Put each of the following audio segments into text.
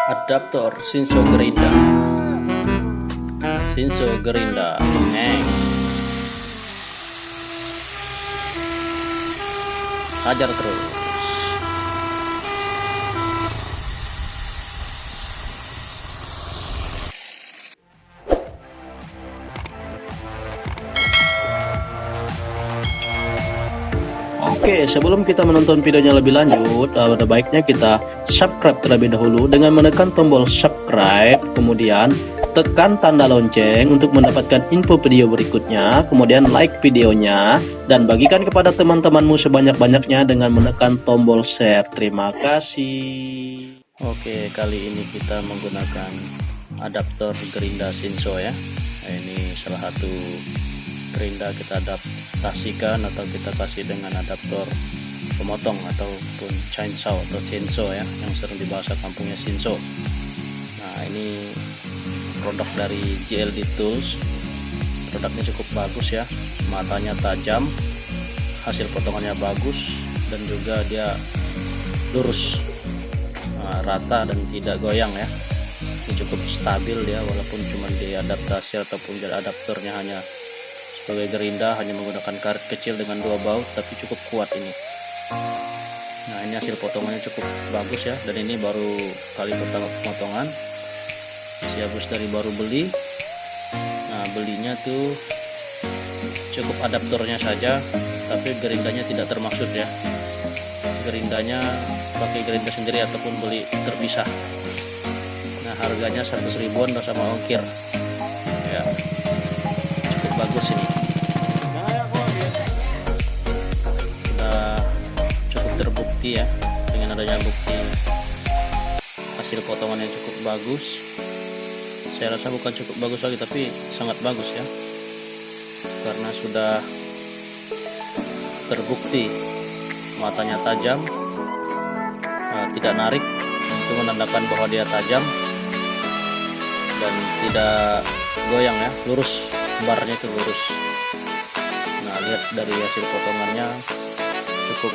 Adaptor Shinso Gerinda. Shinso Gerinda. Hajar terus. Oke, sebelum kita menonton videonya lebih lanjut, ada baiknya kita subscribe terlebih dahulu dengan menekan tombol subscribe, kemudian tekan tanda lonceng untuk mendapatkan info video berikutnya, kemudian like videonya, dan bagikan kepada teman-temanmu sebanyak-banyaknya dengan menekan tombol share. Terima kasih. Oke, kali ini kita menggunakan adaptor Gerinda Shinso ya. Nah, ini salah satu Gerinda kita adaptasikan atau kita kasih dengan adaptor pemotong ataupun chainsaw atau Shinso ya, yang sering dibahas kampungnya Shinso. Nah, ini produk dari JLD Tools. Produknya cukup bagus ya, matanya tajam, hasil potongannya bagus, dan juga dia lurus, rata dan tidak goyang ya. Ini cukup stabil ya, walaupun cuma diadaptasi ataupun jadi adaptornya hanya sebagai Gerinda, hanya menggunakan karet kecil dengan 2 baut, tapi cukup kuat ini. Nah, ini hasil potongannya cukup bagus ya, dan ini baru kali pertama pemotongan. Si habis dari baru beli. Nah, belinya tuh cukup adaptornya saja, tapi gerindanya tidak termaksud ya. Gerindanya pakai gerinda sendiri ataupun beli terpisah. Nah, harganya 100 ribuan sama ongkir ya, cukup bagus ini. Sudah cukup terbukti ya, dengan adanya bukti hasil potongan yang cukup bagus. Saya rasa bukan cukup bagus lagi, tapi sangat bagus ya, karena sudah terbukti matanya tajam, tidak narik, itu menandakan bahwa dia tajam dan tidak goyang ya, lurus, barnya itu lurus. Nah, lihat dari hasil potongannya cukup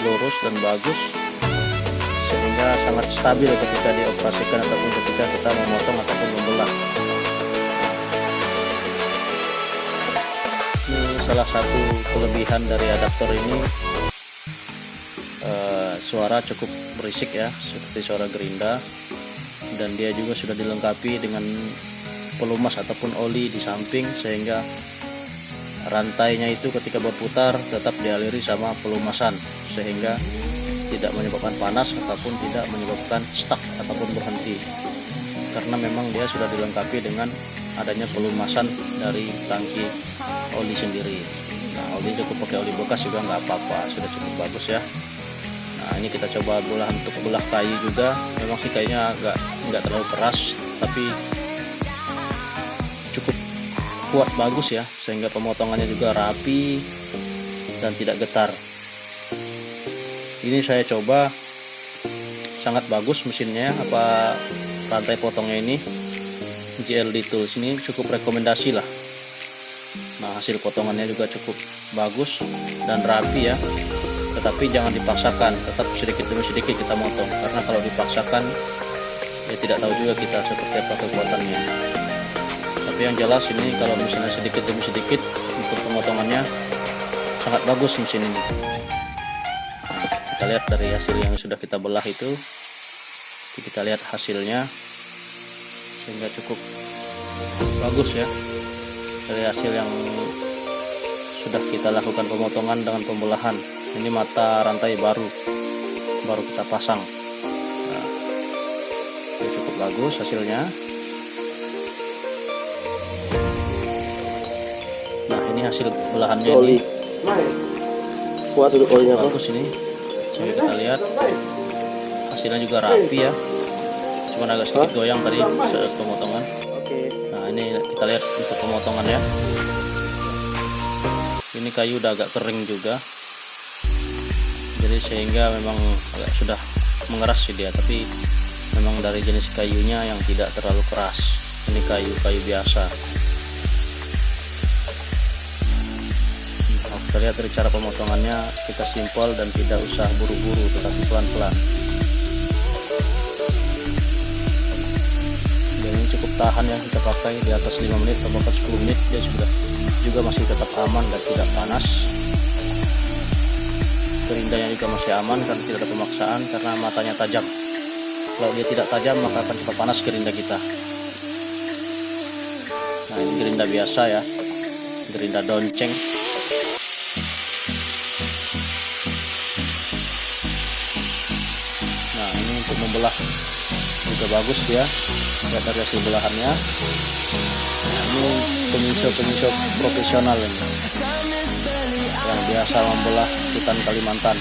lurus dan bagus, sehingga sangat stabil ketika dioperasikan ataupun ketika kita memotong ataupun membelah. Ini salah satu kelebihan dari adaptor ini, suara cukup berisik ya, seperti suara Gerinda, dan dia juga sudah dilengkapi dengan pelumas ataupun oli di samping, sehingga rantainya itu ketika berputar tetap dialiri sama pelumasan, sehingga tidak menyebabkan panas ataupun tidak menyebabkan stuck ataupun berhenti, karena memang dia sudah dilengkapi dengan adanya pelumasan dari tangki oli sendiri. Nah, oli cukup pakai oli bekas juga nggak apa-apa, sudah cukup bagus ya. Nah, ini kita coba belah untuk belah kayu juga. Memang sih kayaknya nggak terlalu keras, tapi cukup kuat, bagus ya, sehingga pemotongannya juga rapi dan tidak getar. Ini saya coba, sangat bagus mesinnya, rantai potongnya ini. JLD Tools ini cukup rekomendasi lah. Nah, hasil potongannya juga cukup bagus dan rapi ya, tetapi jangan dipaksakan, tetap sedikit demi sedikit kita motong, karena kalau dipaksakan ya tidak tahu juga kita seperti apa kekuatannya. Tapi yang jelas ini kalau misalnya sedikit demi sedikit untuk pemotongannya sangat bagus mesin ini. Kita lihat dari hasil yang sudah kita belah itu, kita lihat hasilnya, sehingga cukup bagus ya dari hasil yang sudah kita lakukan pemotongan dengan pembelahan. Ini mata rantai baru kita pasang. Nah, ini cukup bagus hasilnya. Nah, ini hasil belahannya ini bagus ini. Jadi kita lihat hasilnya juga rapi ya, cuman agak sedikit goyang tadi saat pemotongan. Nah, ini kita lihat untuk pemotongannya. Ini kayu udah agak kering juga, jadi sehingga memang agak sudah mengeras sih dia, tapi memang dari jenis kayunya yang tidak terlalu keras. Ini kayu biasa. Kita lihat dari cara pemotongannya, kita simpel dan tidak usah buru-buru, tetapi pelan-pelan. bertahan yang kita pakai di atas 5 menit atau bahkan 10 menit dia sudah juga masih tetap aman dan tidak panas. Gerindanya juga masih aman karena tidak ada pemaksaan, karena matanya tajam. Kalau dia tidak tajam maka akan cepat panas gerinda kita. Nah, ini gerinda biasa ya, gerinda donceng. Nah, ini untuk membelah juga bagus ya, lihat dari hasil belahannya. Nah, ini penyusup profesional ini yang biasa membelah hutan Kalimantan.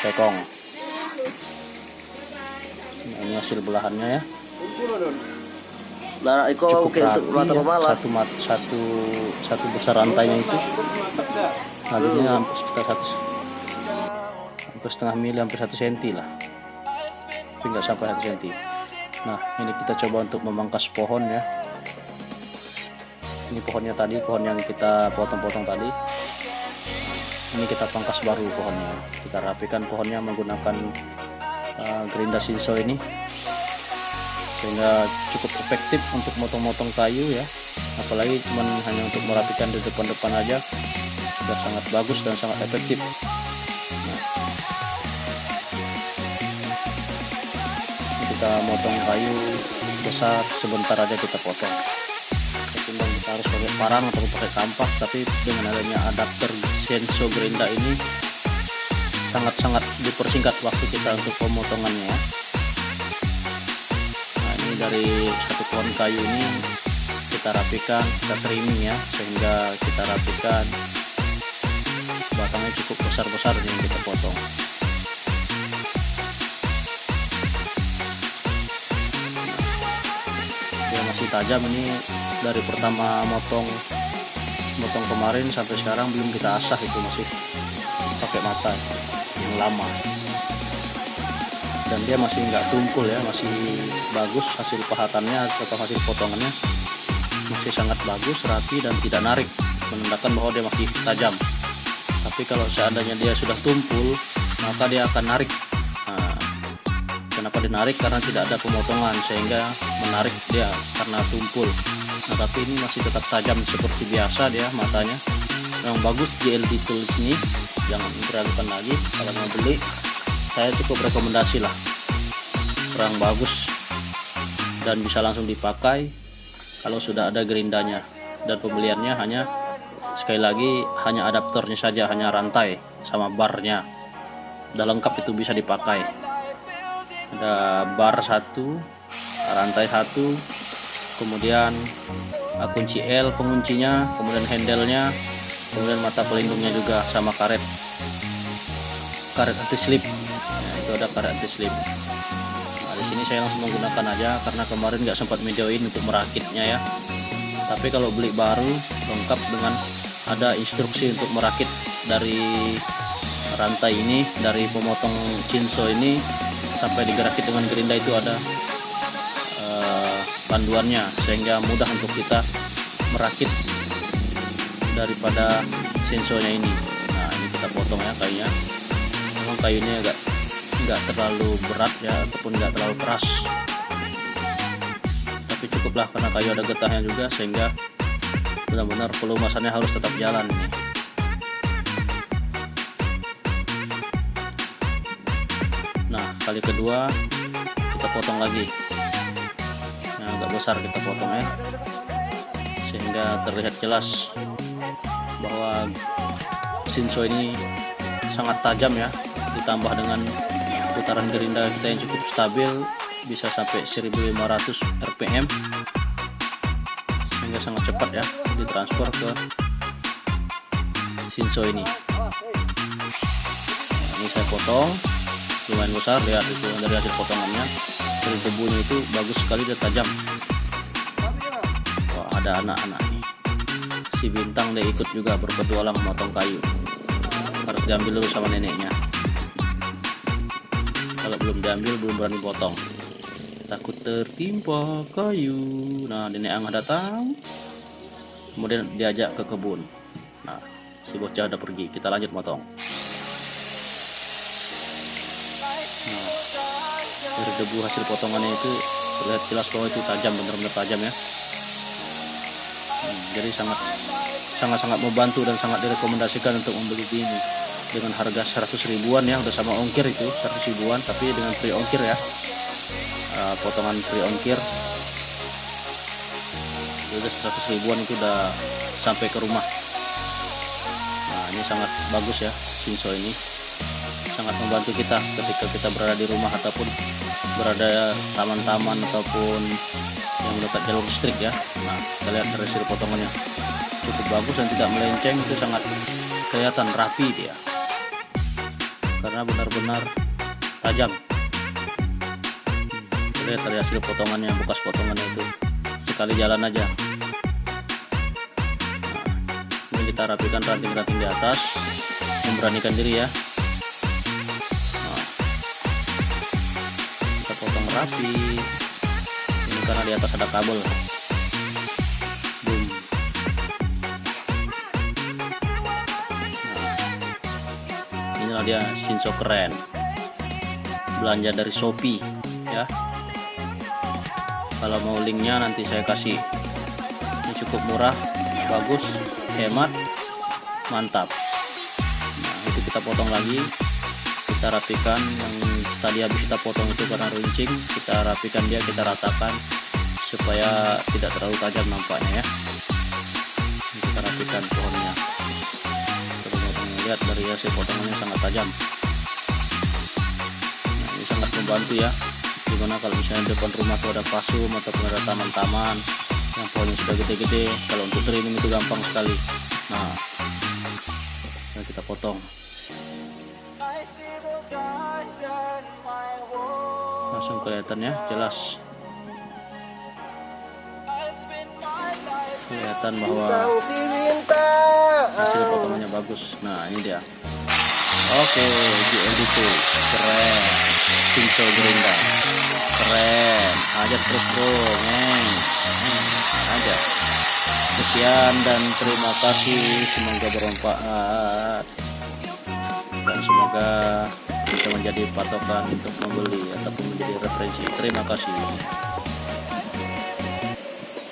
Cekong. Nah, ini hasil belahannya ya. Nah, Cukup oke untuk mata rapi pemalas. ya. Satu besar rantainya itu. Habisnya hampir sekitar 1,5 mili, hampir 1 cm lah. Tapi nggak sampai 1 cm. Nah, ini kita coba untuk memangkas pohon ya. Ini pohonnya tadi, pohon yang kita potong-potong tadi. Ini kita pangkas baru pohonnya. Kita rapikan pohonnya menggunakan gerinda Shinso ini, sehingga cukup efektif untuk motong-motong kayu ya. Apalagi cuman hanya untuk merapikan di depan-depan aja, sudah sangat bagus dan sangat efektif. Nah, kita motong kayu besar sebentar aja kita potong. Ketimbang kita harus pakai parang atau pakai kampak, tapi dengan adanya adapter Shinso gerinda ini sangat-sangat dipersingkat waktu kita untuk pemotongannya. Nah, ini dari satu pohon kayu ini kita rapikan, kita trimming ya, sehingga kita rapikan batangnya cukup besar-besar yang kita potong. Dia masih tajam ini, dari pertama motong kemarin sampai sekarang belum kita asah, itu masih pakai mata yang lama, dan dia masih nggak tumpul ya, masih bagus hasil pahatannya atau hasil potongannya, masih sangat bagus, rapi dan tidak narik, menandakan bahwa dia masih tajam. Tapi kalau seandainya dia sudah tumpul maka dia akan narik. Nah, kenapa dinarik? Karena tidak ada pemotongan sehingga menarik dia karena tumpul. Nah, tapi ini masih tetap tajam seperti biasa dia matanya. Yang bagus GLD Tools ini, jangan diragukan lagi kalau mau beli. Saya cukup rekomendasi lah, kurang bagus dan bisa langsung dipakai kalau sudah ada gerindanya. Dan pembeliannya hanya, sekali lagi, hanya adaptornya saja, hanya rantai sama barnya, udah lengkap, itu bisa dipakai. Ada bar 1, rantai 1, kemudian kunci L penguncinya, kemudian handle-nya, kemudian mata pelindungnya juga, sama karet anti slip. Nah, itu ada karet anti slip. Nah, di sini saya langsung menggunakan aja karena kemarin nggak sempat videoin untuk merakitnya ya. Tapi kalau beli baru lengkap dengan ada instruksi untuk merakit dari rantai ini, dari pemotong Shinso ini sampai digerakit dengan gerinda, itu ada panduannya, sehingga mudah untuk kita merakit daripada Shinso-nya ini. Nah, ini kita potong ya kayunya. Memang kayunya nggak terlalu berat ya, ataupun nggak terlalu keras, tapi cukuplah karena kayu ada getahnya juga, sehingga benar-benar pelumasannya harus tetap jalan ini. Nah, kali kedua kita potong lagi. Nah, agak besar kita potong ya, sehingga terlihat jelas bahwa Shinso ini sangat tajam ya, ditambah dengan putaran gerinda kita yang cukup stabil, bisa sampai 1500 rpm, sehingga sangat cepat ya ditransfer ke Shinso ini. Nah, ini saya potong lumayan besar, lihat itu dari hasil potongannya, dari debunya itu bagus sekali dan tajam. Wah, ada anak-anak nih, si Bintang dia ikut juga berpetualang memotong kayu, harus diambil dulu sama neneknya. Kalau belum diambil belum berani potong, takut tertimpa kayu. Nah, nenek Angah datang, kemudian diajak ke kebun. Nah, si bocah udah pergi, kita lanjut motong. Nah, Dari debu hasil potongannya itu terlihat jelas bahwa itu tajam, benar-benar tajam ya. Jadi sangat membantu dan sangat direkomendasikan untuk membeli ini dengan harga 100 ribuan ya, udah sama ongkir itu 100 ribuan, tapi dengan free ongkir ya. Potongan free ongkir udah 100 ribuan itu udah sampai ke rumah. Nah, ini sangat bagus ya, Shinso ini sangat membantu kita ketika kita berada di rumah ataupun berada taman-taman ataupun yang dekat jalur listrik ya. Nah, kita lihat dari hasil potongannya cukup bagus dan tidak melenceng, itu sangat kelihatan rapi dia karena benar-benar tajam. Lihat dari hasil potongannya, bekas potongannya itu sekali jalan aja. Nah, ini kita rapikan ranting-ranting di atas, memberanikan diri ya. Nah, kita potong rapi. Ini karena di atas ada kabel. Boom. Nah, inilah dia Shinso keren. Belanja dari Shopee ya. Kalau mau linknya nanti saya kasih. Ini cukup murah, bagus, hemat, mantap. Nah, itu kita potong lagi, kita rapikan. Yang tadi habis kita potong itu karena runcing, kita rapikan dia, kita ratakan supaya tidak terlalu tajam nampaknya ya. Ini kita rapikan pohonnya. Lihat dari hasil potongannya sangat tajam. Nah, ini sangat membantu ya. Dimana kalau misalnya depan rumah tuh ada pasum ataupun ada taman-taman yang pohonnya sudah gede-gede, kalau untuk trimming itu gampang sekali. Nah, kita potong. Langsung kelihatan ya, jelas kelihatan bahwa hasil potongannya bagus. Nah, ini dia. Oke, GLD2 keren. Shinso Gerinda keren, aja terus bro, aja. Sekian dan terima kasih, semoga bermanfaat dan semoga bisa menjadi patokan untuk membeli ataupun menjadi referensi. Terima kasih.